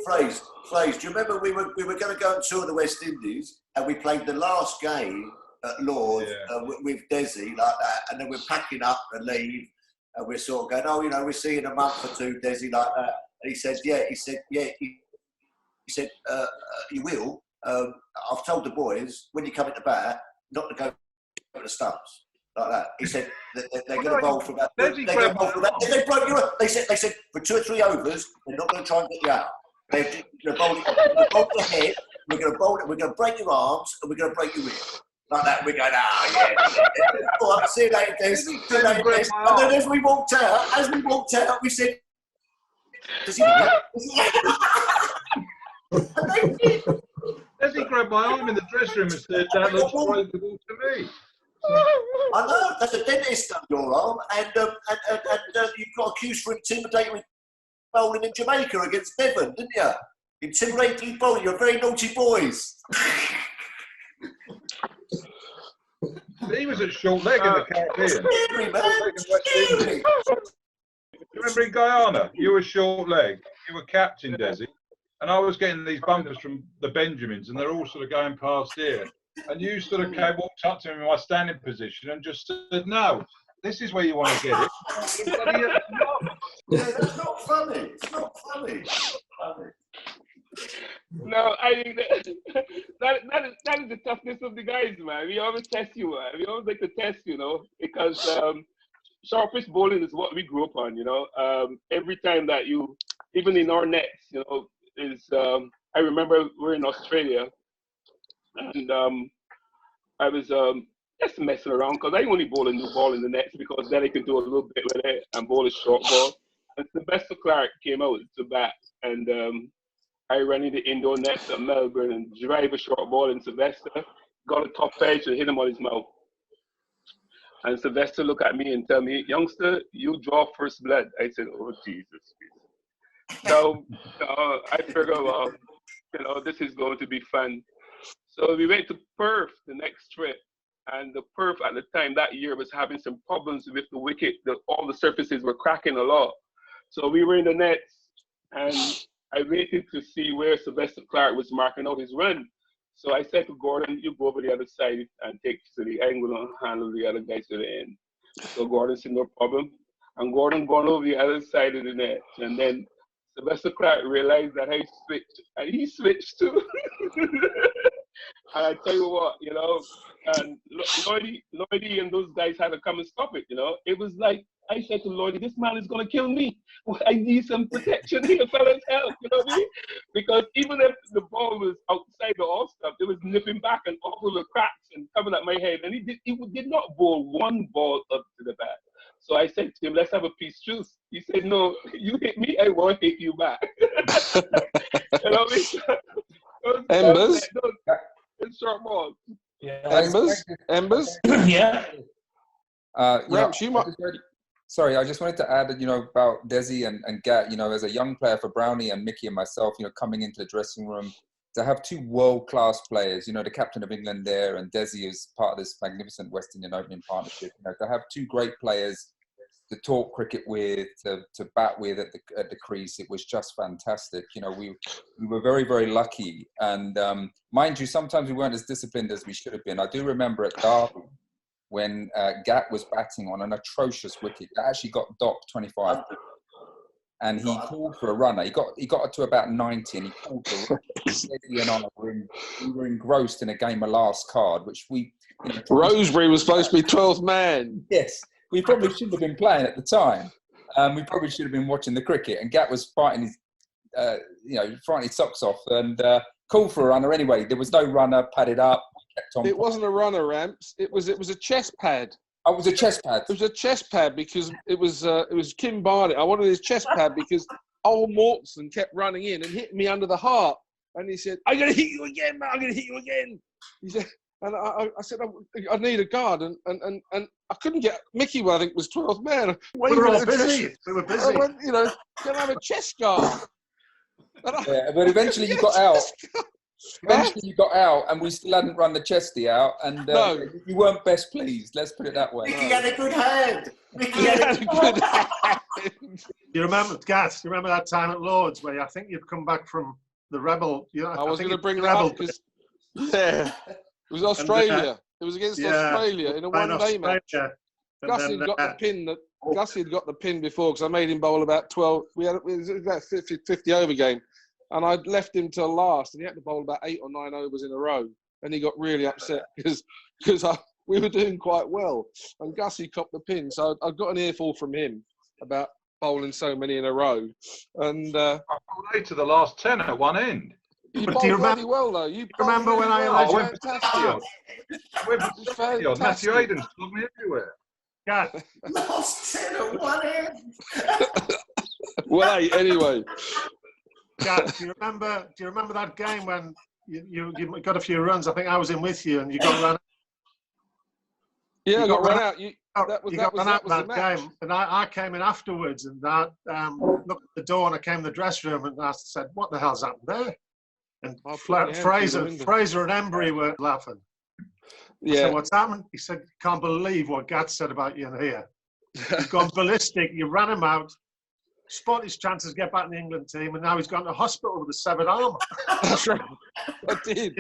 Fraser, do you remember we were going to go and tour the West Indies, and we played the last game at Lord with Desi like that, and then we're packing up and leave, and we're sort of going, oh, you know, we'll see you in a month or two, Desi, like that. And he said, you will. I've told the boys when you come into bat not to go to the stumps. Like that, he said they're going to bowl for about. They broke you up. They said for 2 or 3 overs, they're not going to try and get you out. They're going to bowl your head. We're going to bowl it. We're going to break your arms, and we're going to break your ribs. Like that, we're going, oh yeah. See you later, Des. See you later, Des. And then as we walked out, we said, "Does he?" And they did. As he grabbed my arm in the dressing room and said, "That looks reasonable to me." I know, that's a dentist on your arm, and you got accused for intimidating bowling in Jamaica against Bevan, didn't you? Intimidating bowling, you're very naughty boys. He was at short leg in the Caribbean. Scary, man. Scary. You remember in Guyana, you were short leg, you were captain, Desi, and I was getting these bumpers from the Benjamins, and they're all sort of going past here. And you sort of walked up to me in my standing position and just said, "No, this is where you want to get it." Yeah, that's not funny. It's not funny. No, I think that is the toughness of the guys, man. We always test you, man. We always like to test, you know, because sharpish bowling is what we grew up on, you know. Every time that you, even in our nets, you know, is I remember we're in Australia. And I was just messing around because I only bowl a new ball in the nets because then I could do a little bit with it and bowl a short ball. And Sylvester Clark came out to bat, and I ran in the indoor nets at Melbourne and drive a short ball, and Sylvester got a top edge and hit him on his mouth. And Sylvester looked at me and tell me, "Youngster, you draw first blood." I said, "Oh, Jesus." So I figured, well, you know, this is going to be fun. So we went to Perth the next trip, and the Perth at the time that year was having some problems with the wicket. All the surfaces were cracking a lot. So we were in the nets, and I waited to see where Sylvester Clark was marking out his run. So I said to Gordon, "You go over the other side and take to the angle and handle the other guys to the end." So Gordon said, "No problem." And Gordon gone over the other side of the net, and then Sylvester Clark realized that I switched, and he switched too. And I tell you what, you know, and Lloydie and those guys had to come and stop it, you know. It was like, I said to Lloydie, "This man is going to kill me. I need some protection here, fellas, help," you know what I mean? Because even if the ball was outside the off stump, it was nipping back and off of the cracks and coming at my head. And he did not bowl one ball up to the bat. So I said to him, "Let's have a peace truce." He said, "No, you hit me, I won't hit you back." You know what I mean? Embers? It's short balls. Yeah. Embers? Yeah. Ramps, you might... Sorry, I just wanted to add, you know, about Desi and Gat, you know, as a young player for Brownie and Mickey and myself, you know, coming into the dressing room, to have 2 world-class players, you know, the captain of England there, and Desi is part of this magnificent West Indian opening partnership. You know, to have 2 great players to talk cricket with, to bat with at the crease, it was just fantastic. You know, we were very, very lucky. And mind you, sometimes we weren't as disciplined as we should have been. I do remember at Derby when Gat was batting on an atrocious wicket that actually got docked 25. And he called for a runner. He got up to about 90, and he called for a runner. Eddie and I were engrossed in a game of last card, which we... You know, Rosebery was supposed to be 12th man. Yes, we probably shouldn't have been playing at the time. We probably should have been watching the cricket. And Gat was fighting his, fighting his socks off and called for a runner anyway. There was no runner, padded up. Kept on. It wasn't a runner, Ramps. It was a chest pad. Oh, it was a chest pad. It was a chest pad because it was Kim Barnett. I wanted his chest pad because old Mortson kept running in and hitting me under the heart. And he said, "I'm going to hit you again, man. I'm going to hit you again." He said, and I said, "I need a guard." And I couldn't get, Mickey, I think, was 12th man. We were all busy. We were busy. I went, you know, can I have a chest guard? Yeah, but eventually you got out. Eventually you got out, and we still hadn't run the chesty out, and no. You weren't best pleased. Let's put it that way. Mickey had a good hand. Mickey had a good hand. you remember, Gath? You remember that time at Lords where I think you'd come back from the Rebel? You know, I was going to bring that Rebel up because it was Australia. It was against Australia in a one-day match. Gussie had got the pin. Gussie had got the pin before because I made him bowl about 12. It was about 50 over game, and I left him till last, and he had to bowl about 8 or 9 overs in a row, and he got really upset because we were doing quite well, and Gussie copped the pin. So I got an earful from him about bowling so many in a row, and I bowled 8 to the last 10 at one end. You bowled bloody well though. You remember when I went fantastic. Matthew Hayden told me everywhere. God. Lost 10 at one end. Well, hey, anyway. God, do you remember that game when you got a few runs? I think I was in with you, and you got run. Yeah, I got run out. That was that game, and I came in afterwards, and I looked at the door, and I came in the dressing room, and I said, "What the hell's happened there?" And Fraser and Embry were laughing. I said, "What's happened?" He said, "Can't believe what Gat said about you in here. He's gone ballistic. You ran him out, spot his chances to get back in the England team, and now he's gone to hospital with a severed arm." That's right. I did.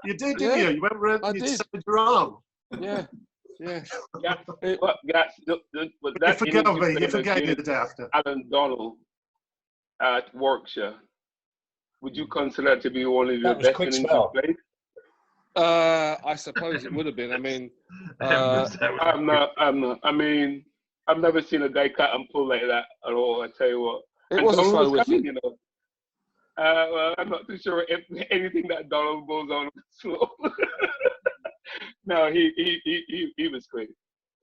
You did, didn't you? You went around and you severed your arm. Yeah. You forgave me the day after. Alan Donald at Warwickshire. Would you consider that to be one of your best innings you played? I suppose it would have been. I mean, I'm not. I mean, I've never seen a guy cut and pull like that at all. I tell you what. It was a slow wicket. You know. Well, I'm not too sure if anything that Donald goes on slow. No, he was great.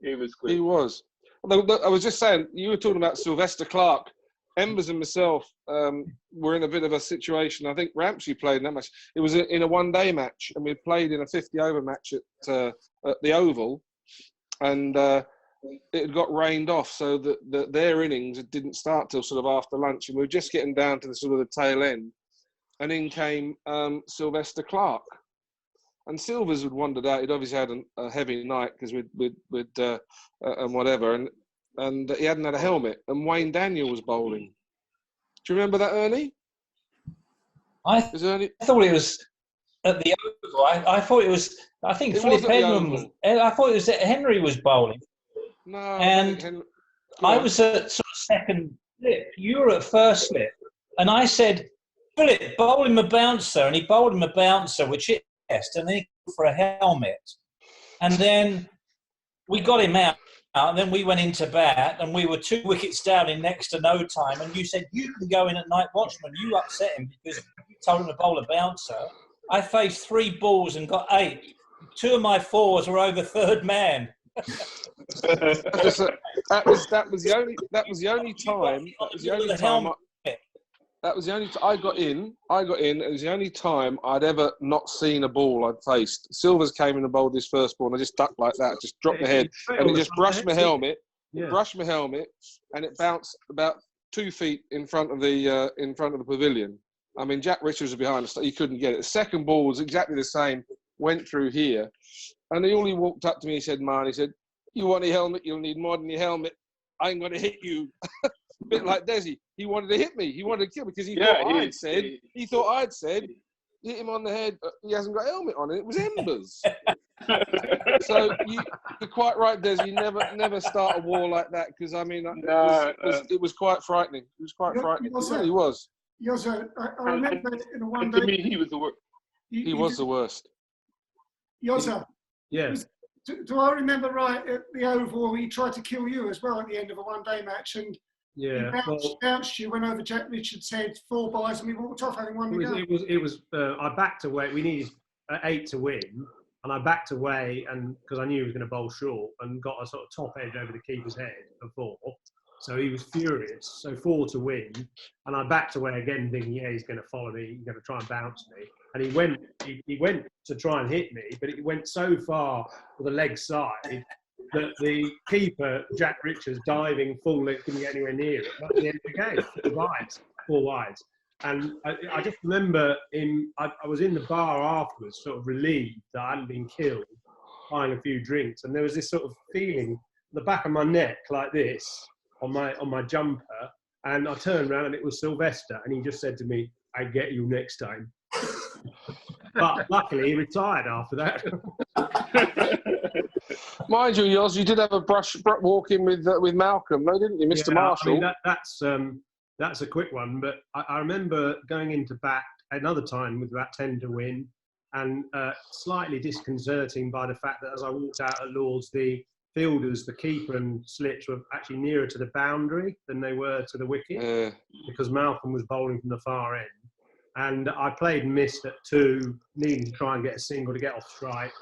He was great. He was. I was just saying, you were talking about Sylvester Clarke. Embers and myself were in a bit of a situation. I think Ramsey played in that match. It was in a one-day match, and we played in a 50-over match at the Oval, and it had got rained off, so that their innings didn't start till sort of after lunch, and we were just getting down to the sort of the tail end, and in came Sylvester Clarke. And Silvers had wandered out. He'd obviously had a heavy night because we'd and whatever, and he hadn't had a helmet. And Wayne Daniel was bowling. Do you remember that, Ernie? I thought it was at the Oval. I thought it was. I think Philip Edmund was. I thought it was that Henry was bowling. No. And I was at sort of second slip. You were at first slip, and I said, "Philip, bowl him a bouncer," and he bowled him a bouncer, which hit. And then he called for a helmet, and then we got him out, and then we went into bat, and we were 2 wickets down in next to no time, and you said you can go in at night watchman. You upset him because you told him to bowl a bouncer. I faced 3 balls and got 8. 2 of my 4s were over third man. That was the only time. That was the only time I got in. It was the only time I'd ever not seen a ball I'd faced. Silvers came in and bowled his first ball, and I just ducked like that, just dropped my head, and it just brushed my helmet. Brushed my helmet, and it bounced about 2 feet in front of the pavilion. I mean, Jack Richards was behind us; he couldn't get it. The second ball was exactly the same, went through here, and he walked up to me. He said, "Man," he said, "you want a helmet? You'll need more than your helmet. I ain't gonna hit you." A bit like Desi. He wanted to hit me. He wanted to kill me because he thought I'd said, hit him on the head. He hasn't got a helmet on, and it was Embers. So you're quite right, Desi. Never start a war like that because I mean, it was quite frightening. It was quite frightening. It really was. Yes, I remember in a one day. To me, he was the worst. He was the worst. Yosa. Yes. Do I remember right at the Oval? He tried to kill you as well at the end of a one-day match, and yeah, he bounced you, went over Jack Richards' head, 4 byes, and we walked off having won the game. It was. I backed away. We needed 8 to win, and I backed away, and because I knew he was going to bowl short, and got a sort of top edge over the keeper's head for 4. So he was furious. So 4 to win, and I backed away again, thinking, yeah, he's going to follow me. He's going to try and bounce me. And he went to try and hit me, but it went so far to the leg side that the keeper, Jack Richards, diving full length, couldn't get anywhere near it. That's the end of the game. 4 wides. And I just remember I was in the bar afterwards, sort of relieved that I hadn't been killed, buying a few drinks, and there was this sort of feeling in the back of my neck like this on my jumper, And I turned around and it was Sylvester, and he just said to me, "I get you next time." But luckily, he retired after that. Mind you, Yoz, you did have a brush walk in with Malcolm, though, didn't you, Mr. Marshall? I mean, that's a quick one, but I remember going into bat another time with about 10 to win, and slightly disconcerting by the fact that as I walked out at Lords, the fielders, the keeper and Slits were actually nearer to the boundary than they were to the wicket, because Malcolm was bowling from the far end. And I played and missed at 2, needing to try and get a single to get off strike.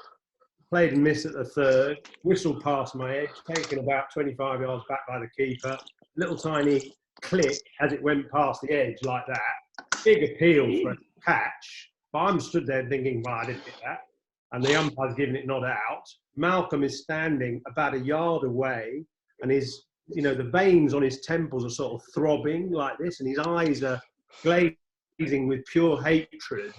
Played and missed at the 3rd, whistled past my edge, taken about 25 yards back by the keeper. Little tiny click as it went past the edge like that. Big appeal for a catch. But I'm stood there thinking, well, I didn't hit that. And the umpire's giving it not out. Malcolm is standing about a yard away, and his, the veins on his temples are sort of throbbing like this, and his eyes are glazing with pure hatred.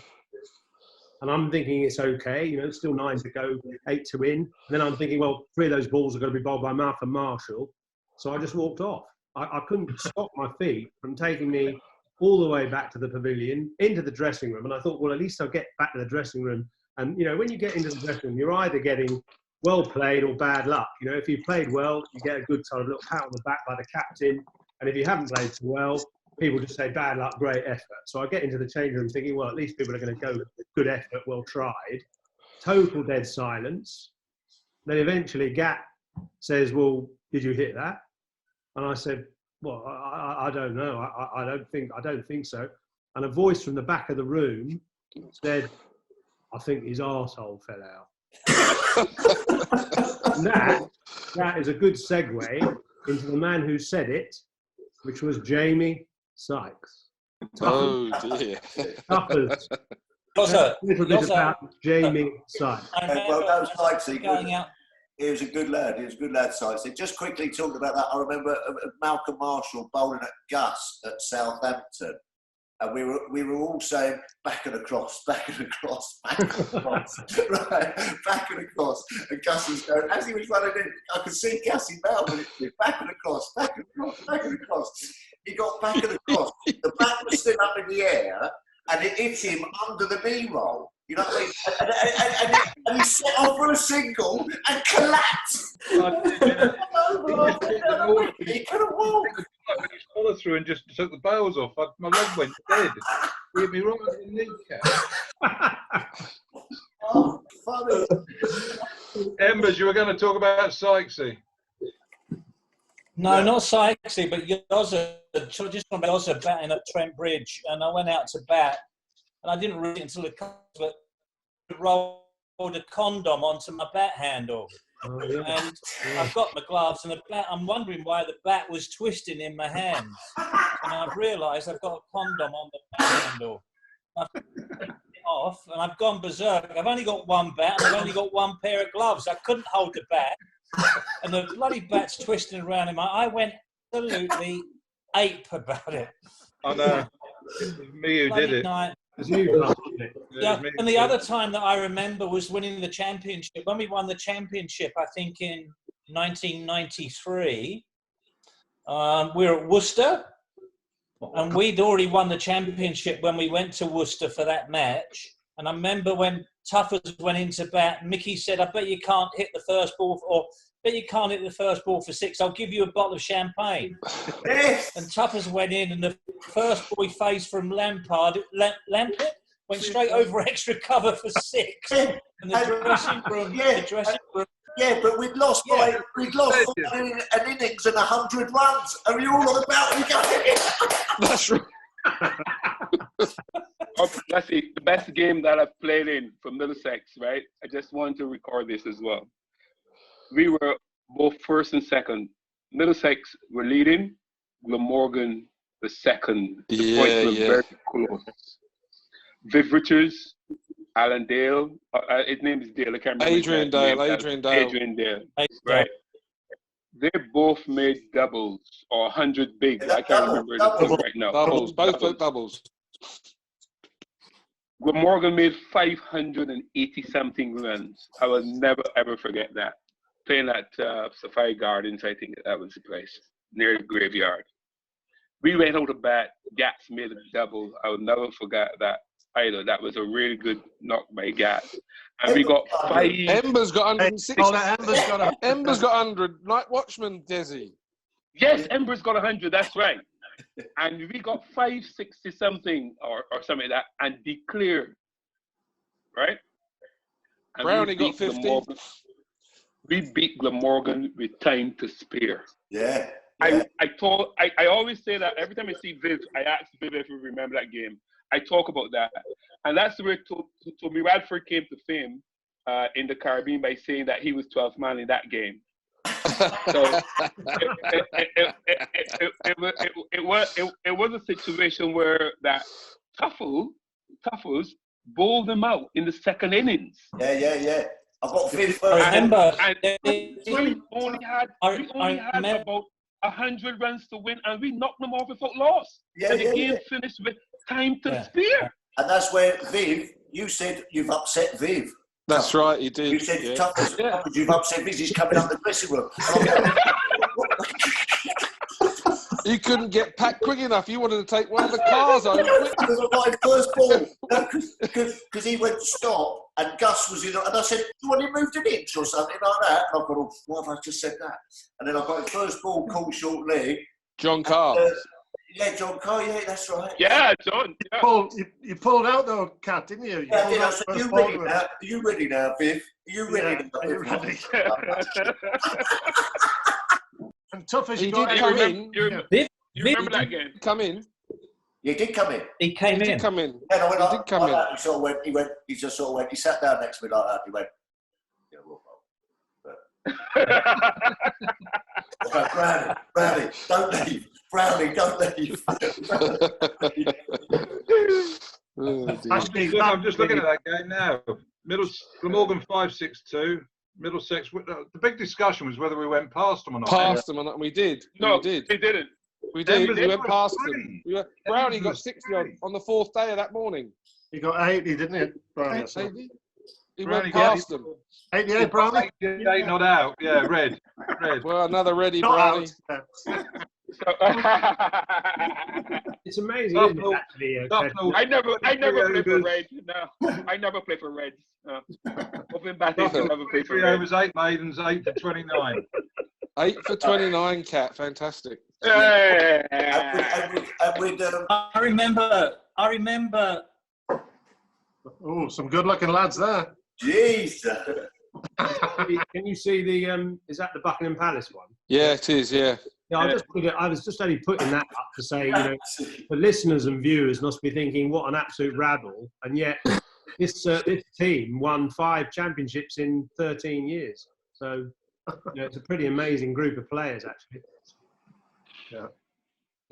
And I'm thinking it's okay, it's still 9 to go, 8 to win. And then I'm thinking, well, 3 of those balls are going to be bowled by Malcolm Marshall. So I just walked off. I couldn't stop my feet from taking me all the way back to the pavilion, into the dressing room. And I thought, well, at least I'll get back to the dressing room. And, when you get into the dressing room, you're either getting well played or bad luck. If you played well, you get a good sort of little pat on the back by the captain. And if you haven't played so well, people just say, bad luck, great effort. So I get into the change room thinking, well, at least people are going to go, good effort, well tried. Total dead silence. Then eventually Gat says, well, did you hit that? And I said, well, I don't know. I don't think so. And a voice from the back of the room said, I think his arsehole fell out. And that is a good segue into the man who said it, which was Jamie Sykes. Oh dear. Tuppers. A little bit about Jamie Sykes. Well, that was Sykes. Going out. He was a good lad. He was a good lad, Sykes. Just quickly talking about that, I remember Malcolm Marshall bowling at Gus at Southampton. And we were all saying, back and across, back and across, back and across, right, back and across. And Gus was going, as he was running in, I could see Gussie mouthing it, back and across, back and across, back and across. He got back and across. The bat was still up in the air, and it hit him under the knee roll. You know what I mean? And he set off for a single and collapsed. He could have walked. He followed through and just took the bails off. My leg went dead. He hit me right in the kneecap. Oh, funny. Embers, you were going to talk about Sykesy. No, not Sykesy, but Yozza. Just from Yozza batting at Trent Bridge, and I went out to bat, and I didn't read it until it rolled a condom onto my bat handle. Oh, yeah. And I've got my gloves and the bat. I'm wondering why the bat was twisting in my hands, and I've realised I've got a condom on the bat handle. I've taken it off, and I've gone berserk. I've only got one bat, and I've only got one pair of gloves. I couldn't hold the bat, and the bloody bat's twisting around in my. I went absolutely ape about it. I know. It was me who did it. Yeah, and the other time that I remember was winning the championship. When we won the championship, I think in 1993, we were at Worcester, and we'd already won the championship when we went to Worcester for that match. And I remember when Tuffers went into bat, Mickey said, I bet you can't hit the first ball, or bet you can't hit the first ball for 6. I'll give you a bottle of champagne. Yes. And Tuffers went in, and the first ball he faced from Lampard went straight over extra cover for 6. And the dressing room, yeah, but we'd lost by an innings and 100 runs, and we all on the balcony going. That's right. That's the best game that I've played in for Middlesex, right? I just wanted to record this as well. We were both first and second. Middlesex were leading, Glamorgan the second. The points were very close. Viv Richards, Alan Dale, his name is Dale, I can't remember. Adrian Dale, right? They both made doubles or 100 big. I can't remember the right now. Doubles, both doubles. Glamorgan made 580-something runs. I will never, ever forget that. Playing at Safari Gardens, I think that was the place, near the graveyard. we went out to bat. Gats made a double. I will never forget that either. That was a really good knock by Gats. And we got 5. Ember's got 160. Ember's got 100. Night Watchman, Desi. Yes, Ember's got 100. That's right. And we got 560 something or something like that, and declared, right? And Brownie got 50. We beat Glamorgan with time to spare. Yeah. I always say that every time I see Viv, I ask Viv if you remember that game. I talk about that, and that's where Tommy Radford came to fame in the Caribbean by saying that he was 12th man in that game. So it was a situation where that Tuffles bowled them out in the second innings. Yeah. I got Viv. I remember. We only had about 100 runs to win, and we knocked them off without loss. And the game finished with time to spare. And that's where Viv, you said you've upset Viv. That's right, he did. You said, Tuffles, you've upset Viv, he's coming up the dressing room. He couldn't get packed quick enough. He wanted to take one of the cars home. Because I got his first ball. Because he went stop, and Gus was in, and I said, "You want him moved an inch or something like that?" And I thought, "Why have I just said that?" And then I got his first ball called short leg. John Carr. John Carr. Yeah, that's right. Yeah, John. Yeah. You pulled out though, Cat, didn't you? Yeah, I did. I said, Are you ready now, Viv? Are you ready? Are you ready? And tough as He you did got come in. You remember that game? Come in. He did come in. He came in. Come in. And I went, He did come in. That. He sort of went. He just sort of went. He sat down next to me like that. He went, "Yeah, we'll go." I go, Brownie, don't leave. Brownie, don't leave. I'm just looking at that game now. Glamorgan 5-6-2. Middlesex. The big discussion was whether we went past them or not. Past them or not. We did. No, we did. they didn't. We did. We went past them. Brownie got 60 on the 4th day of that morning. He got 80, didn't he? Brownie? He went past them. 88, Brownie? 88 not out. Yeah, red. Well, another ready, Not Brownie. It's amazing, isn't it, actually? I never played for Reds. No, I never played for Reds. No. Open batting, I never played for 3 Reds. overs, 8 maidens, 8 for 29. 8 for 29, Cat. Fantastic. Hey. I remember. Oh, some good-looking lads there. Jesus. Can you see the? Is that the Buckingham Palace one? Yeah, it is. Yeah. Yeah, I was just only putting that up to say, the listeners and viewers must be thinking, what an absolute rabble, and yet this team won 5 championships in 13 years. So, it's a pretty amazing group of players, actually.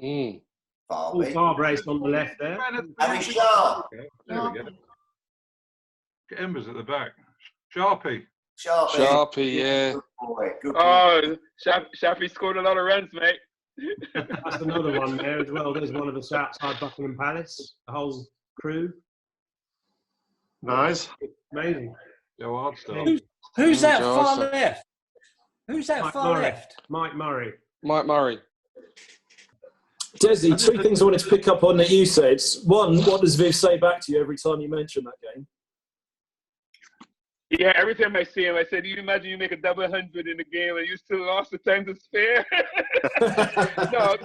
Mm. All Barbrace on the left there. And he's sharp. There we go. Get Embers at the back. Sharpie. Sharpie, yeah. Good boy. Good boy. Oh, Shafi scored a lot of runs, mate. That's another one there as well. There's one of us outside Buckingham Palace. The whole crew. Nice. Amazing. Joe Hardstone. Who's that far left? Who's that far left? Mike Murray. Mike Murray. Desi, 2 things I wanted to pick up on that you said. One, what does Viv say back to you every time you mention that game? Yeah, every time I see him, I said, "Do you imagine you make a double 100 in the game and you still lost the time to spare?" No.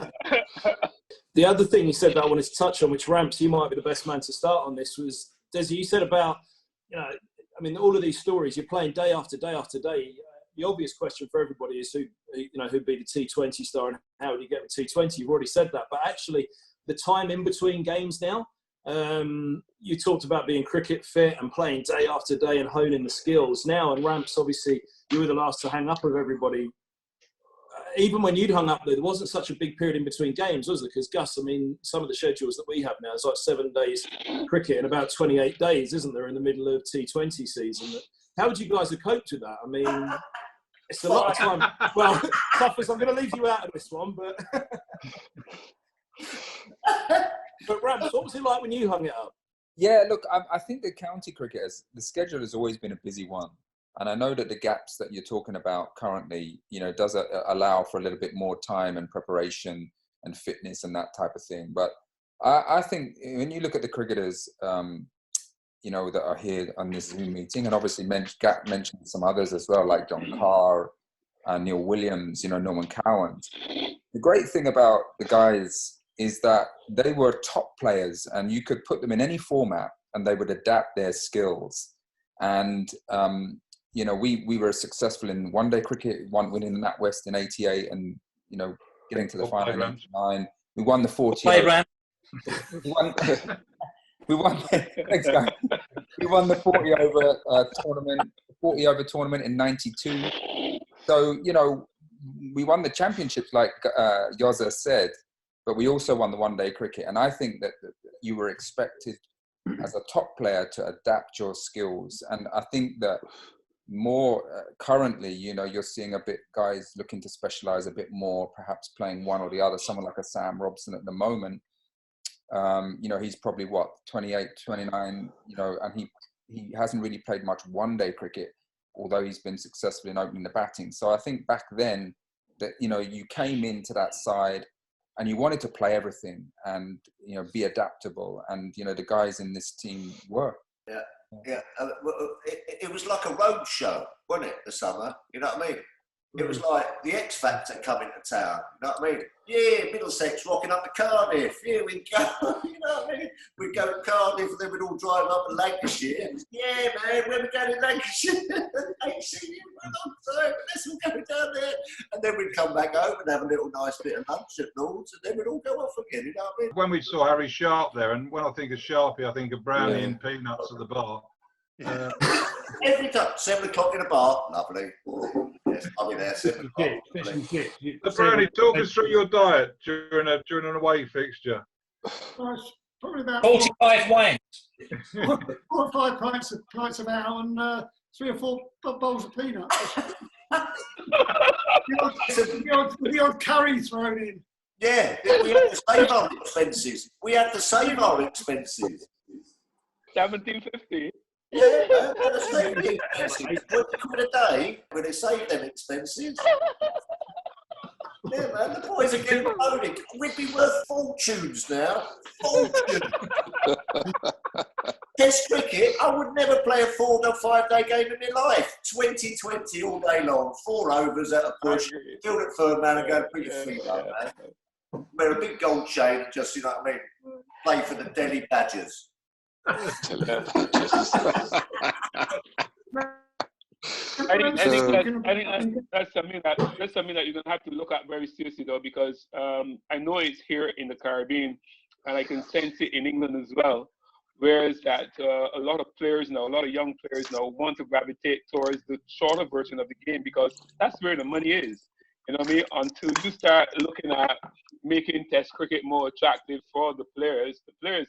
The other thing you said that I wanted to touch on, which Ramps, you might be the best man to start on this, was, Desi, you said about, all of these stories, you're playing day after day after day. The obvious question for everybody is who'd be the T20 star and how would you get the T20? You've already said that, but actually the time in between games now, you talked about being cricket fit and playing day after day and honing the skills now. And Ramps, obviously, you were the last to hang up with everybody. Even when you'd hung up, there wasn't such a big period in between games, was there? Because Gus, some of the schedules that we have now is like 7 days cricket and about 28 days, isn't there, in the middle of T20 season? How would you guys have coped with that? It's a lot of time. Well, Tuffers, I'm going to leave you out of this one, but but Rams, what was it like when you hung it up? Yeah, look, I think the county cricketers, the schedule has always been a busy one. And I know that the gaps that you're talking about currently, does allow for a little bit more time and preparation and fitness and that type of thing. But I think when you look at the cricketers, you know, that are here on this Zoom meeting, and obviously Gat mentioned some others as well, like John Carr, Neil Williams, you know, Norman Cowans. The great thing about the guys is that they were top players, and you could put them in any format and they would adapt their skills. And, you know, we were successful in one-day cricket, winning the NatWest in '88 and, you know, getting to the final in '89. We won the 40 over. We won the 40 over tournament in '92. So, you know, we won the championships like Yoza said, but we also won the one-day cricket. And I think that you were expected as a top player to adapt your skills. And I think that more currently, you know, you're seeing a bit guys looking to specialize a bit more, perhaps playing one or the other. Someone like a Sam Robson at the moment, you know, he's probably what, 28, 29, you know, and he hasn't really played much one-day cricket, although he's been successful in opening the batting. So I think back then that, you know, you came into that side and you wanted to play everything and, you know, be adaptable. And, you know, the guys in this team were. Yeah, yeah. It was like a road show, wasn't it, the summer? You know what I mean? It was like the X Factor coming to town. You know what I mean? Yeah, Middlesex rocking up to Cardiff. Here we go. You know what I mean? We'd go to Cardiff and then we'd all drive up to Lancashire. Yeah, man, where we going to Lancashire? Ain't seen you for a long time. Let's all go down there. And then we'd come back home and have a little nice bit of lunch at Lord's, and then we'd all go off again. You know what I mean? When we saw Harry Sharp there, and when I think of Sharpie, I think of Brownie and Peanuts at the bar. Every time, 7 o'clock in a bar, lovely. Yes, I'll be there. 7 o'clock. So Brownie, talk us through your diet during an away fixture. Probably about 45 wines. 4 or 5 pints of ale and 3 or 4 bowls of peanuts. the odd curry thrown in. Yeah, we had to save our expenses. 1750. Yeah, man, we had to save the expenses. £20 a day when they saved them expenses. Yeah, man, the boys are getting loaded. We'd be worth fortunes now. Fortunes. Test cricket, I would never play a 4 or 5 day game in my life. 20-20 all day long, 4 overs at a push, field it firm, man, and go and put your feet up, man. Wear a big gold chain and just, you know what I mean, play for the Delhi Badgers. I think that's something that you're going to have to look at very seriously, though, because I know it's here in the Caribbean, and I can sense it in England as well. Whereas that a lot of players now, a lot of young players now, want to gravitate towards the shorter version of the game because that's where the money is. You know what I mean? Until you start looking at making Test cricket more attractive for the players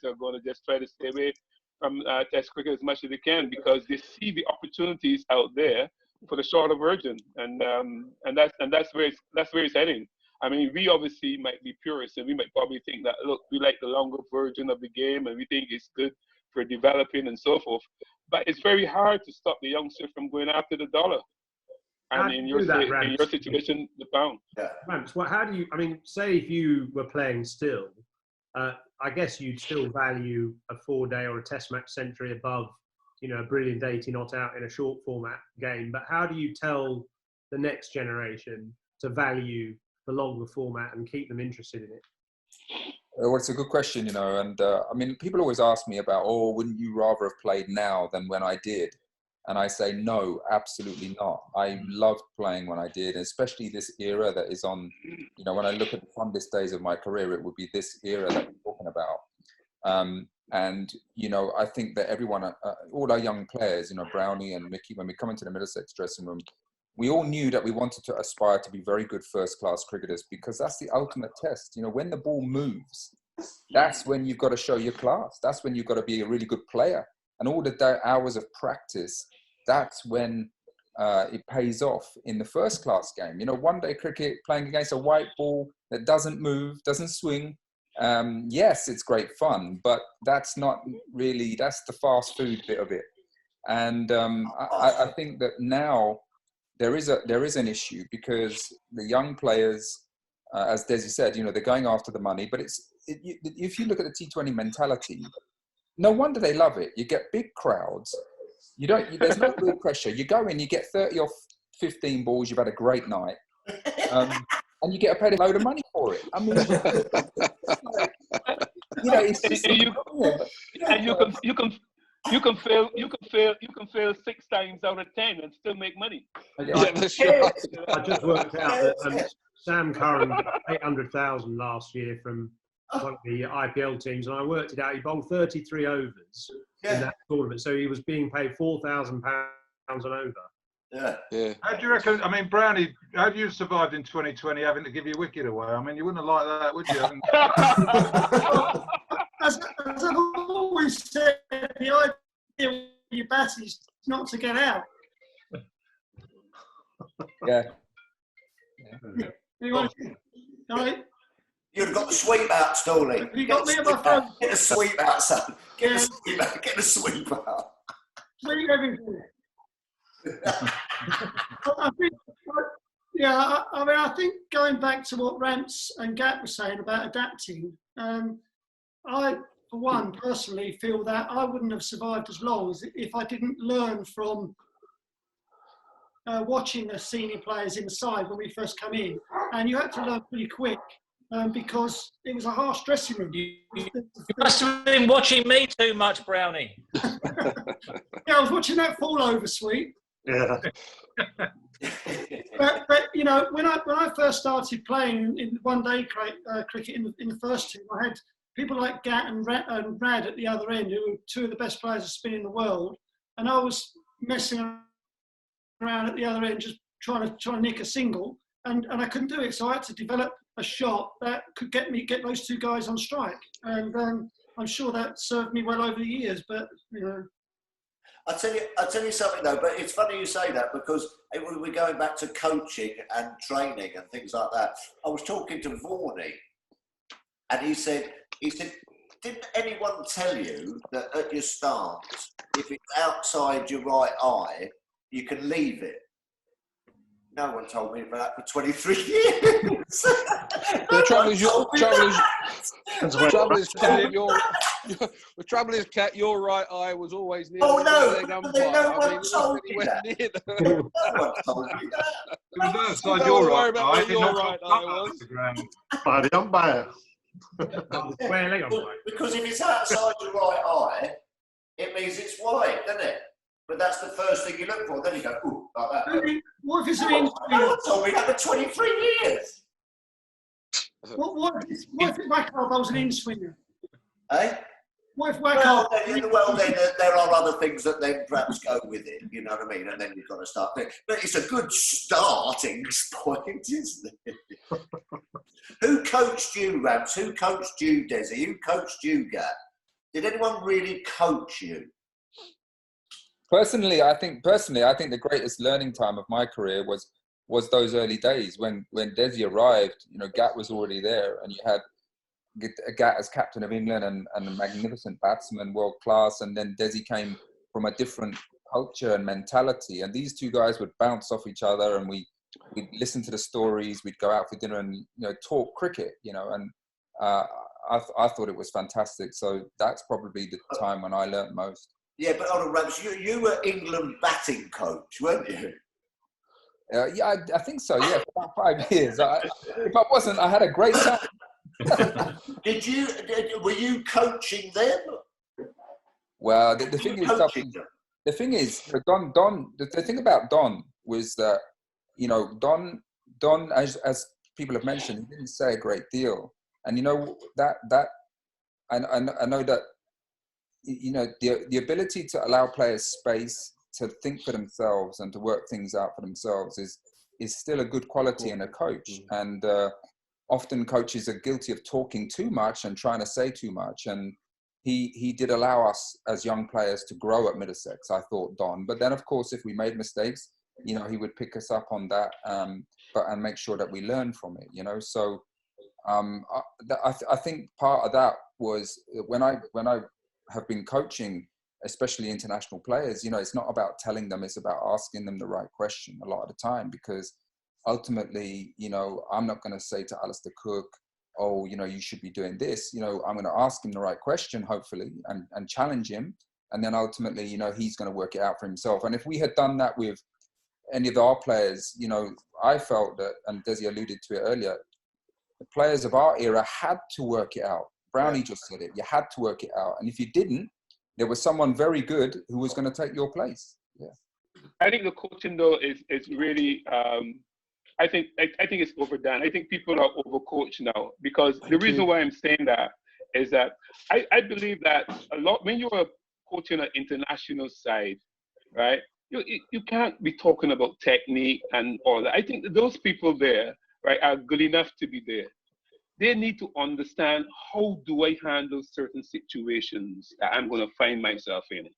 are going to just try to stay away from Test cricket as much as they can because they see the opportunities out there for the shorter version, and that's where it's heading. I mean, we obviously might be purists, and we might probably think that, look, we like the longer version of the game, and we think it's good for developing and so forth. But it's very hard to stop the youngster from going after the dollar. And in your situation, the pound. Yeah. Ramps, how do you? I mean, say if you were playing still, I guess you'd still value a 4-day or a Test match century above, you know, a brilliant 80 not out in a short format game. But how do you tell the next generation to value the longer format and keep them interested in it? Well, it's a good question, you know, and I mean, people always ask me about, oh, wouldn't you rather have played now than when I did? And I say, no, absolutely not. I loved playing when I did, especially this era that is on, you know, when I look at the fondest days of my career, it would be this era that we're talking about. And, you know, I think that everyone, all our young players, you know, Brownie and Mickey, when we come into the Middlesex dressing room, we all knew that we wanted to aspire to be very good first-class cricketers because that's the ultimate test. You know, when the ball moves, that's when you've got to show your class. That's when you've got to be a really good player. And all the hours of practice, that's when it pays off in the first-class game. You know, one-day cricket, playing against a white ball that doesn't move, doesn't swing, yes, it's great fun, but that's not really, that's the fast food bit of it. And I think that now there is an issue because the young players as Desi said, you know, they're going after the money. But if you look at the T20 mentality, no wonder they love it. You get big crowds. There's no real pressure. You go in, you get 30 or 15 balls. You've had a great night, and you get paid a load of money for it. I mean, you know, it's just, you can fail 6 times out of 10 and still make money. Yeah, that's right. I just worked out that Sam Curran got 800,000 last year from one of the IPL teams, and I worked it out. He bowled 33 overs in that tournament, so he was being paid £4,000 an over. Yeah. How do you reckon? I mean, Brownie, how have you survived in 2020 having to give your wicket away? I mean, you wouldn't have liked that, would you? As I've always said, the idea with your bat is not to get out. Yeah. You'd have got the sweep out, Storley. You got me on my phone. Get the sweep out, son. Get the sweep out. Sweep everything. I think, I mean, I think going back to what Ramps and Gat were saying about adapting, I, for one, personally feel that I wouldn't have survived as long as if I didn't learn from watching the senior players inside when we first come in. And you had to learn pretty quick because it was a harsh dressing room. You must have been watching me too much, Brownie. Yeah, I was watching that fall over sweep. Yeah. but you know, when I first started playing in one-day cricket in the first team, I had people like Gat and Rad at the other end, who were 2 of the best players of spin in the world, and I was messing around at the other end, just trying to nick a single, and I couldn't do it. So I had to develop a shot that could get those 2 guys on strike, and I'm sure that served me well over the years. But you know. I'll tell you something though, but it's funny you say that because we're going back to coaching and training and things like that. I was talking to Vorney, and he said, didn't anyone tell you that at your stance, if it's outside your right eye, you can leave it? No one told me that for 23 years. The trouble is, Cat, your right eye was always near the leg umpire. No one told me that. No one told me that. It was outside your right eye. Your right eye was. By the umpire. Because if it's outside your right eye, it means it's wide, doesn't it? But that's the first thing you look for. Then you go, ooh, like that. What if it's an in-swinger? No one told me that for 23 years. What if Wackard was an in-swinger? Eh? What if Wackard... Well, then there are other things that then perhaps go with it, you know what I mean? And then you've got to start thinking. But it's a good starting point, isn't it? Who coached you, Ramps? Who coached you, Desi? Who coached you, Gat? Did anyone really coach you? Personally, I think the greatest learning time of my career was those early days when Desi arrived. You know, Gat was already there, and you had Gat as captain of England and a magnificent batsman, world class. And then Desi came from a different culture and mentality, and these 2 guys would bounce off each other, and we'd listen to the stories. We'd go out for dinner and talk cricket. You know, and I thought it was fantastic. So that's probably the time when I learnt most. Yeah, but hold on, Rams, you were England batting coach, weren't you? Yeah, I think so, yeah, for about 5 years. If I wasn't, I had a great time. Were you coaching them? Well, the thing is, Don, the thing about Don was that, you know, Don, as people have mentioned, he didn't say a great deal. And, you know, that I know that, you know, the ability to allow players space to think for themselves and to work things out for themselves is still a good quality in a coach. And often coaches are guilty of talking too much and trying to say too much. And he did allow us as young players to grow at Middlesex, I thought, Don. But then, of course, if we made mistakes, you know, he would pick us up on that, and make sure that we learn from it, you know. So I think part of that was when I have been coaching, especially international players, you know, it's not about telling them, it's about asking them the right question a lot of the time, because ultimately, you know, I'm not going to say to Alistair Cook, oh, you know, you should be doing this. You know, I'm going to ask him the right question, hopefully, and challenge him. And then ultimately, you know, he's going to work it out for himself. And if we had done that with any of our players, you know, I felt that, and Desi alluded to it earlier, the players of our era had to work it out. Brownie just said it. You had to work it out. And if you didn't, there was someone very good who was going to take your place. Yeah. I think the coaching, though, is really, I think it's overdone. I think people are overcoached now, because the reason why I'm saying that is that I believe that a lot, when you're coaching an international side, right, you can't be talking about technique and all that. I think that those people there, right, are good enough to be there. They need to understand, how do I handle certain situations that I'm going to find myself in.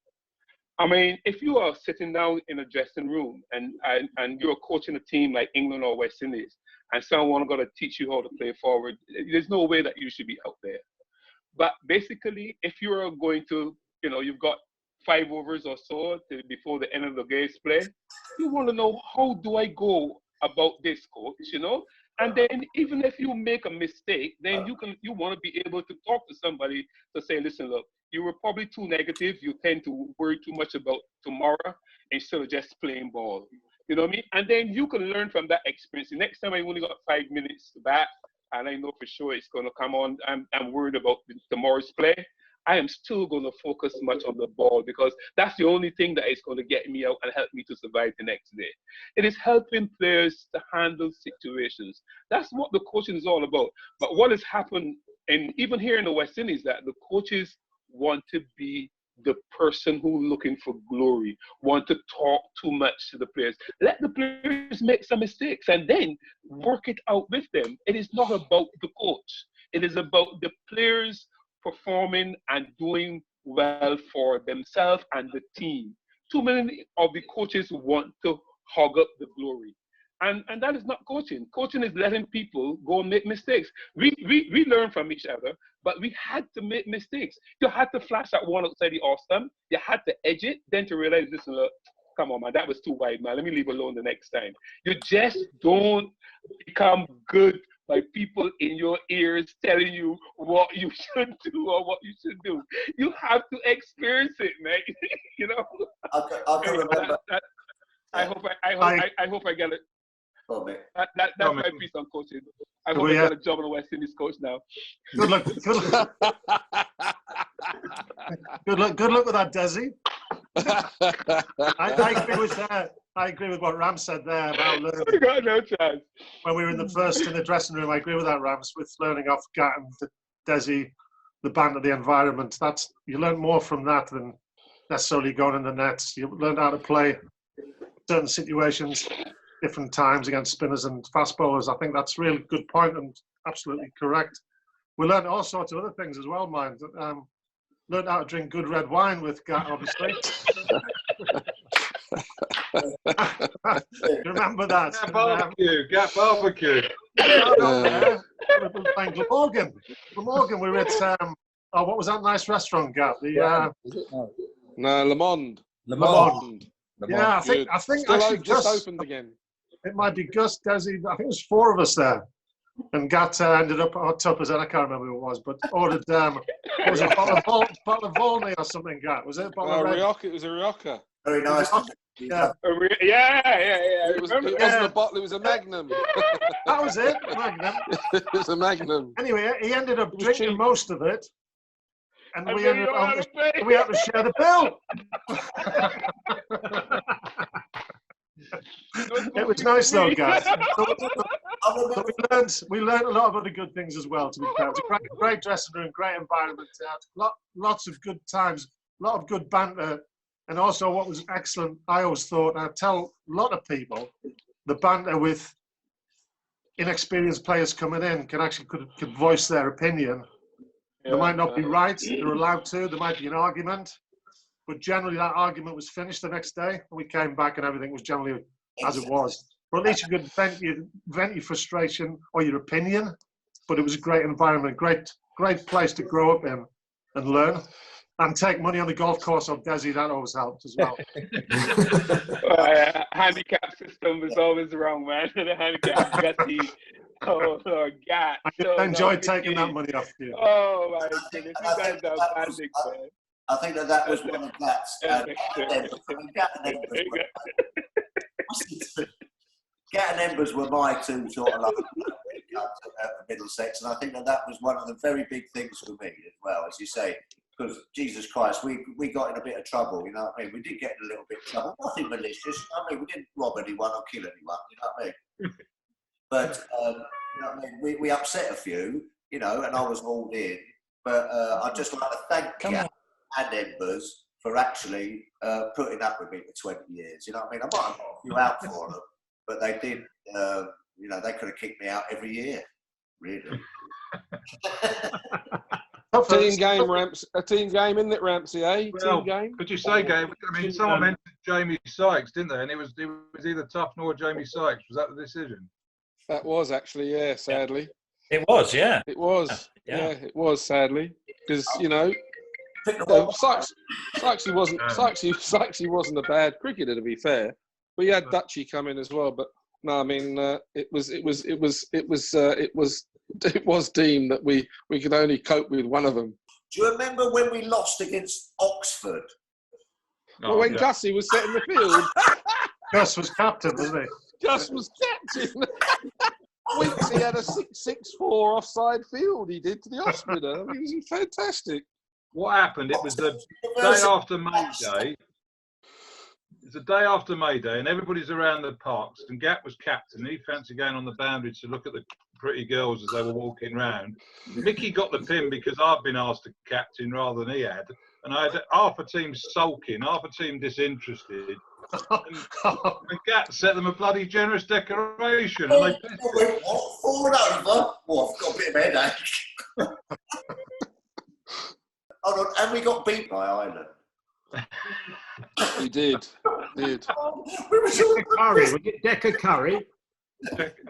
I mean, if you are sitting down in a dressing room and you're coaching a team like England or West Indies, and someone got to teach you how to play forward, there's no way that you should be out there. But basically, if you're going to, you know, you've got 5 overs or so before the end of the game's play, you want to know, how do I go about this, coach, you know? And then even if you make a mistake, then you want to be able to talk to somebody to say, listen, look, you were probably too negative. You tend to worry too much about tomorrow instead of just playing ball. You know what I mean? And then you can learn from that experience. The next time I only got 5 minutes to bat, and I know for sure it's going to come on, I'm worried about tomorrow's play, I am still going to focus much on the ball, because that's the only thing that is going to get me out and help me to survive the next day. It is helping players to handle situations. That's what the coaching is all about. But what has happened, and even here in the West Indies, that the coaches want to be the person who's looking for glory, want to talk too much to the players. Let the players make some mistakes and then work it out with them. It is not about the coach. It is about the players performing and doing well for themselves and the team. Too many of the coaches want to hog up the glory. And that is not coaching. Coaching is letting people go and make mistakes. We learn from each other, but we had to make mistakes. You had to flash that one outside the off stump. You had to edge it, then to realize, listen, look, come on, man, that was too wide, man. Let me leave alone the next time. You just don't become good by people in your ears telling you what you should do or what you should do. You have to experience it, man. You know. I can remember. I hope I get it. Oh, mate. That's my piece on coaching. I hope I get a job on the West Indies coach now. Good luck. Good luck with that, Desi. I agree with what Ram said there about learning. I got no chance. When we were in the dressing room, I agree with that, Rams, with learning off Gat and Desi, the banter, the environment. You learn more from that than necessarily going in the nets. You learn how to play certain situations, different times against spinners and fast bowlers. I think that's a really good point and absolutely correct. We learned all sorts of other things as well, mind. Learned how to drink good red wine with Gat, obviously. Remember that? Gat barbecue. We were playing Glamorgan. We were at, what was that nice restaurant, Gat? No, Le Monde. Yeah, I think actually just opened again. It might be Gus, Desi. I think it was 4 of us there. And Gat ended up, or Tuppers, I can't remember who it was, but ordered, what was it, a bottle of Volney or something, Gat? Was it a bottle of Rioja? It was a Rioja. Very nice. Yeah. It wasn't a bottle, it was a Magnum. That was it, Magnum. It was a Magnum. Anyway, he ended up drinking most of it. And we had to share the bill. It was nice though, guys. We learned a lot of other good things as well. To be fair, it's a great dressing room, great environment, lots of good times, a lot of good banter, and also what was excellent. I always thought, and I tell a lot of people, the banter with inexperienced players coming in could voice their opinion. They might not be right. They're allowed to. There might be an argument, but generally that argument was finished the next day, and we came back and everything was generally as it was. Or at least you could vent your frustration or your opinion. But it was a great environment, great place to grow up in and learn. And take money on the golf course on Desi, that always helped as well. Handicap system was always wrong, man. The handicap gutty. Oh, Lord, God. I enjoyed taking that money off you. Oh, my goodness. You guys are magic, man. I think that was one of Gat's. Gat and Embers were my two sort of like Middlesex, and I think that was one of the very big things for me as well, as you say, because Jesus Christ, we got in a bit of trouble, you know what I mean? We did get in a little bit of trouble, nothing malicious, you know what I mean? We didn't rob anyone or kill anyone, you know what I mean? But, you know what I mean? We upset a few, you know, and I was hauled in, but I'd just like to thank Gat and Embers for actually putting up with me for 20 years, you know what I mean? I might have got a few out for them, but they did, you know, they could have kicked me out every year, really. Team game, Ramsey. A team game, isn't it, Ramsey? Team game. Could you say game? I mean, someone mentioned Jamie Sykes, didn't they? And it was either Tufnor or Jamie Sykes. Was that the decision? That was actually, yeah. Sadly, it was. Yeah, it was. Yeah, it was. Sadly, because you know, Sykesy wasn't a bad cricketer, to be fair. We had Dutchy come in as well, but no, I mean, it was deemed that we could only cope with one of them. Do you remember when we lost against Oxford? Well, when Gussie was setting the field. Gus was captain, wasn't he? Gus was captain. Weeks he had a 6-6-4 offside field. He did to the hospital. I mean, it was fantastic. What happened? It was the day after May Day. It's the day after May Day, and everybody's around the parks. And Gat was captain. He fancied going on the boundary to look at the pretty girls as they were walking round. Mickey got the pin because I'd been asked to captain rather than he had. And I had half a team sulking, half a team disinterested. And Gat set them a bloody generous decoration. And they forward over. Oh, I've got a bit of headache. Hold on, and we got beat by Ireland. We did. Curry, was it Decker Curry?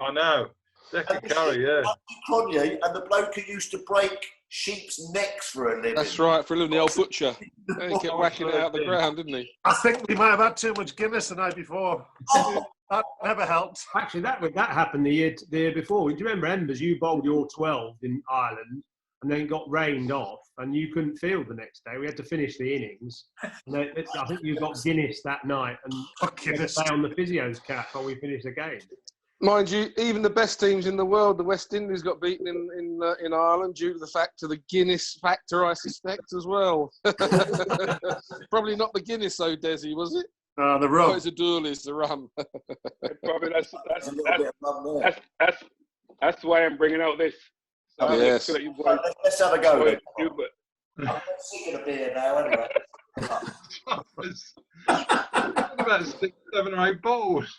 I know. Decker Curry, yeah. Cronje and the bloke who used to break sheep's necks for a living. That's right, for a living, the old butcher. He kept whacking it out of the ground, didn't he? I think we might have had too much Guinness the night before. That never helped. Actually, that happened the year before. Do you remember, Embers, you bowled your 12 in Ireland and then got rained off and you couldn't field the next day. We had to finish the innings. And I think you got Guinness that night and had to stay on the physio's cap while we finished the game. Mind you, even the best teams in the world, the West Indies got beaten in Ireland due to the fact of the Guinness factor, I suspect, as well. Probably not the Guinness, though, Desi, was it? The rum. Oh, it's a duel, it's the rum. Probably that's why I'm bringing out this. So yes. So you boys, let's have a go. I'm sick of a beer now, anyway. About 6, 7 or 8 balls.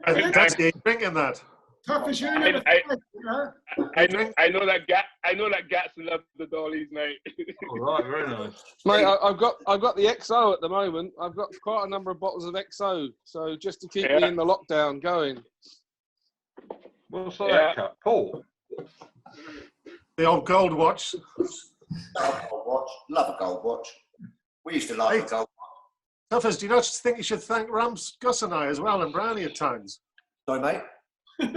That's drinking that. Tough as you I know that Gats loves the dollies, mate. All right, very nice. Mate, I've got the XO at the moment. I've got quite a number of bottles of XO, so just to keep me in the lockdown going. What's that cup? Paul? The old gold watch. Love a gold watch. Love a gold watch. We used to love a gold watch. Tuffers, do you not think you should thank Rams, Gus and I as well, and Brownie at times? Sorry, mate? Do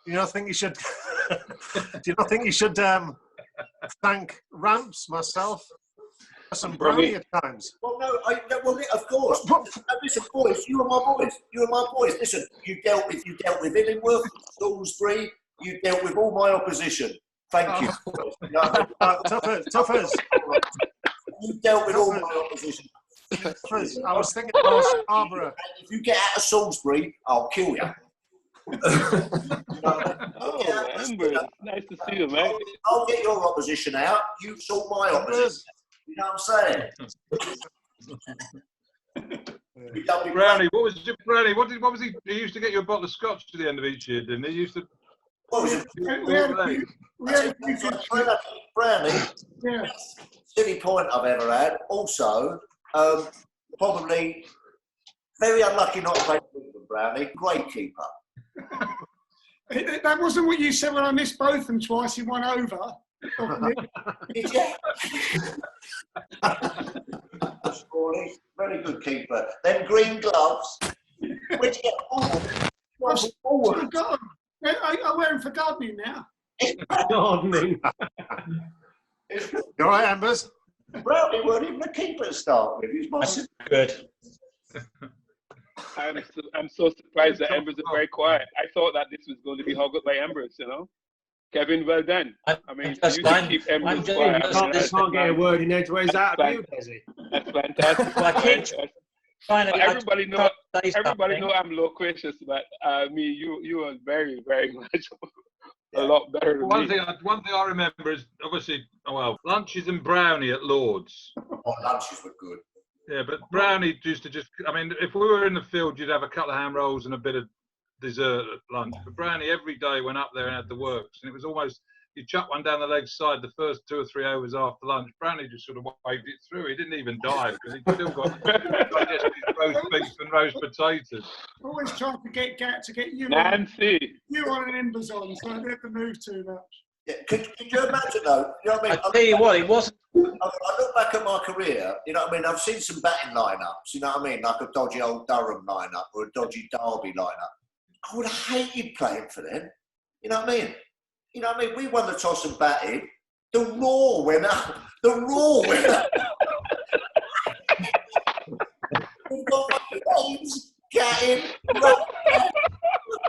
you not think you should thank Ramps, myself, and Brownie at times? Well, no, of course. Listen, boys, you are my boys. Listen, you dealt with Illingworth, Salisbury, you dealt with all my opposition. Thank you. Tuffers. You dealt with all my opposition. Tuffers, I was thinking about Scarborough. If you get out of Salisbury, I'll kill you. Amber, nice to see you, mate. I'll get your opposition out. You sort my opposition. You know what I'm saying? Brownie, what was Brownie? What was he? He used to get you a bottle of scotch to the end of each year, didn't he? He used to. What was it? Brownie. Silly point I've ever had. Also, probably very unlucky not to play with Brownie. Great keeper. That wasn't what you said when I missed both them twice in one over. Very good keeper. Then green gloves. Where'd you get I've got them. I wear them for gardening now. Gardening. You all right, Embers? Brownie weren't even a keeper to start with. He's my Good. I'm so surprised that Embers are very quiet. I thought that this was going to be hogged up by Embers, you know. Kevin, well done. I mean, you can keep Embers quiet. They can't get a word in edgeways out of you, Desi. That's fantastic. Everybody know I'm loquacious, but you are very, very much a lot better than me. One thing I remember is obviously, lunches and brownie at Lord's. Oh, lunches were good. Yeah, but brownie used to if we were in the field, you'd have a couple of ham rolls and a bit of dessert at lunch. But brownie every day went up there and had the works, and it was almost, you chuck one down the leg side the first 2 or 3 hours after lunch. Brownie just sort of waved it through. He didn't even die because he'd still got digested roast beef and roast potatoes. Always trying to get you Nancy. On an Embers on, so I don't have to move too much. Yeah. Could you imagine though? You know what I mean? I tell you what, it wasn't. I look back at my career, you know what I mean? I've seen some batting lineups, you know what I mean? Like a dodgy old Durham lineup or a dodgy Derby lineup. I would have hated playing for them. You know what I mean? You know what I mean? We won the toss and batted. The Raw went up. We've got James, Gattin,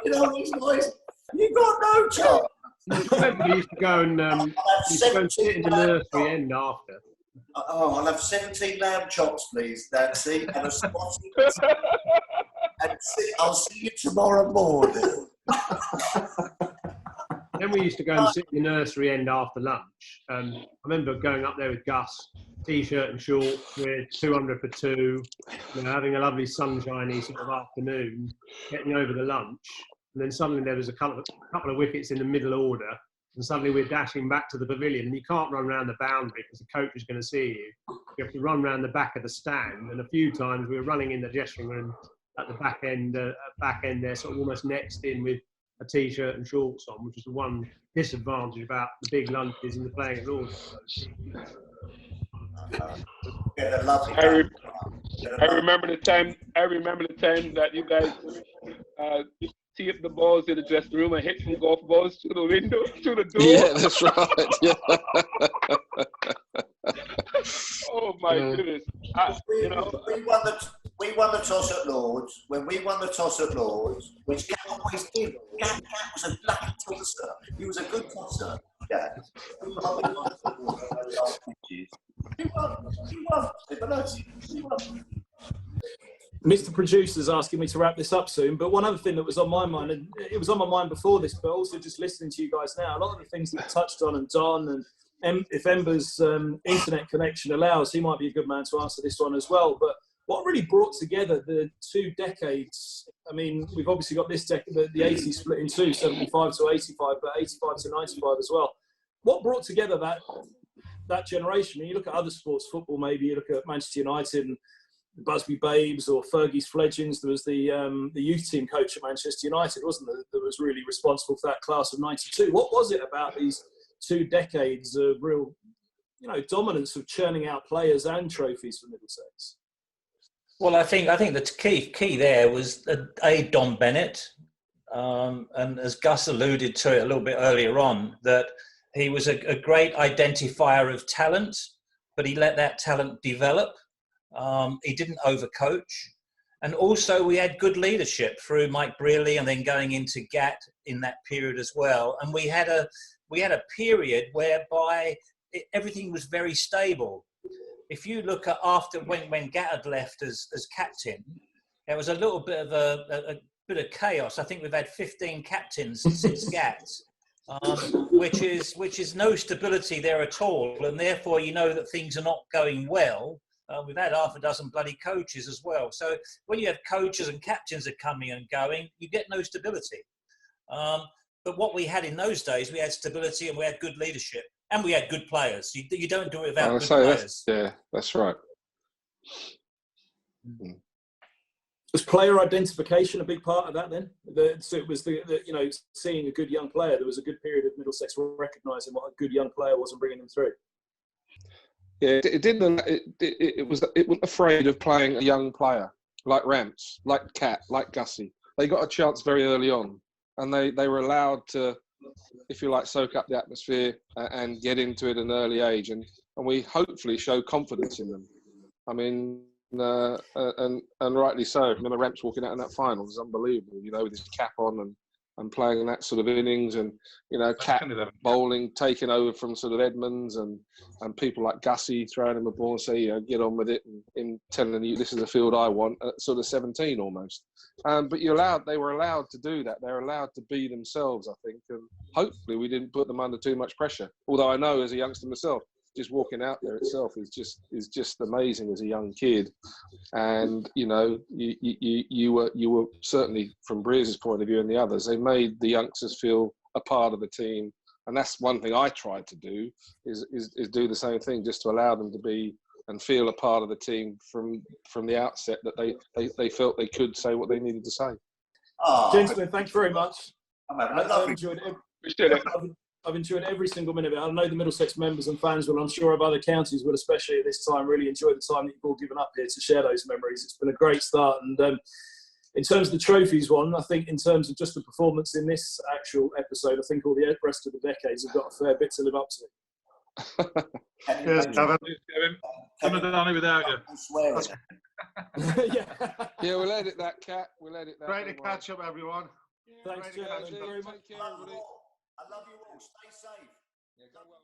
you know these boys. You've got no chance. We used to go and sit in the nursery end after. Oh, I'll have 17 lamb chops, please, Nancy, and a spotted. And I'll see you tomorrow morning. Then we used to go and sit in the nursery end after lunch. I remember going up there with Gus, t-shirt and shorts, with 200 for 2, having a lovely sunshiny sort of afternoon, getting over the lunch. And then suddenly there was a couple of wickets in the middle order, and suddenly we're dashing back to the pavilion, and you can't run around the boundary because the coach is going to see you. You have to run around the back of the stand, and a few times we were running in the dressing room at the back end there, sort of almost next in with a t-shirt and shorts on, which is the one disadvantage about the big lunches and the playing at Lord's. I remember the time that you guys tee up the balls in the dressing room and hit some golf balls through the window, through the door. Yeah, that's right. Yeah. Oh my goodness! We won the toss at Lord's. When we won the toss at Lordds, which Cat always did. Cat was a lucky tosser. He was a good tosser. Yeah. He won. Mr. Producer's asking me to wrap this up soon, but one other thing that was on my mind, and it was on my mind before this, but also just listening to you guys now, a lot of the things that we touched on, and Don, and if Ember's internet connection allows, he might be a good man to answer this one as well. But what really brought together the 2 decades, I mean, we've obviously got this decade, the 80s split in 2, 75 to 85, but 85 to 95 as well. What brought together that generation? When you look at other sports, football maybe, you look at Manchester United and the Busby Babes or Fergie's Fledglings. There was the youth team coach at Manchester United, wasn't there, that was really responsible for that class of 92. What was it about these 2 decades of real, dominance of churning out players and trophies for Middlesex? Well, I think the key there was Don Bennett, and as Gus alluded to it a little bit earlier on, that he was a great identifier of talent, but he let that talent develop. He didn't overcoach, and also we had good leadership through Mike Brearley, and then going into Gat in that period as well. And we had a period whereby everything was very stable. If you look at after when Gat had left as captain, there was a little bit of a bit of chaos. I think we've had 15 captains since Gat, which is no stability there at all, and therefore you know that things are not going well. We've had half a dozen bloody coaches as well. So when you have coaches and captains are coming and going, you get no stability. But what we had in those days, we had stability and we had good leadership and we had good players. You don't do it without good players. That's right. Was player identification a big part of that then? So it was you know, seeing a good young player. There was a good period of Middlesex recognising what a good young player was and bringing him through. Yeah, it didn't. It wasn't afraid of playing a young player like Ramps, like Cat, like Gussie. They got a chance very early on, and they were allowed to, if you like, soak up the atmosphere and get into it at an early age, and we hopefully show confidence in them. I mean, and rightly so. I remember Ramps walking out in that final. It was unbelievable, you know, with his cap on and playing that sort of innings, and, you know, Cat bowling, taking over from sort of Edmonds, and people like Gussie throwing him a ball and say, you know, get on with it, and in telling you this is the field I want at sort of 17 almost. But they were allowed to do that. They were allowed to be themselves, I think, and hopefully we didn't put them under too much pressure. Although I know as a youngster myself, just walking out there itself is just amazing as a young kid. And, you know, you were certainly, from Breeze's point of view and the others, they made the youngsters feel a part of the team. And that's one thing I tried to do, is do the same thing, just to allow them to be and feel a part of the team from the outset, that they felt they could say what they needed to say. Oh, gentlemen, thank you very much. I've enjoyed every single minute of it. I know the Middlesex members and fans will, I'm sure of other counties will, especially at this time, really enjoy the time that you've all given up here to share those memories. It's been a great start. And in terms of the trophies one, I think in terms of just the performance in this actual episode, I think all the rest of the decades have got a fair bit to live up to. Cheers, Kevin. Couldn't have done it without you. Yeah, we'll edit that, Cat. We'll edit that. Great to catch up, everyone. Thanks, Take care, everybody. I love you all. Stay safe. Yeah, go well.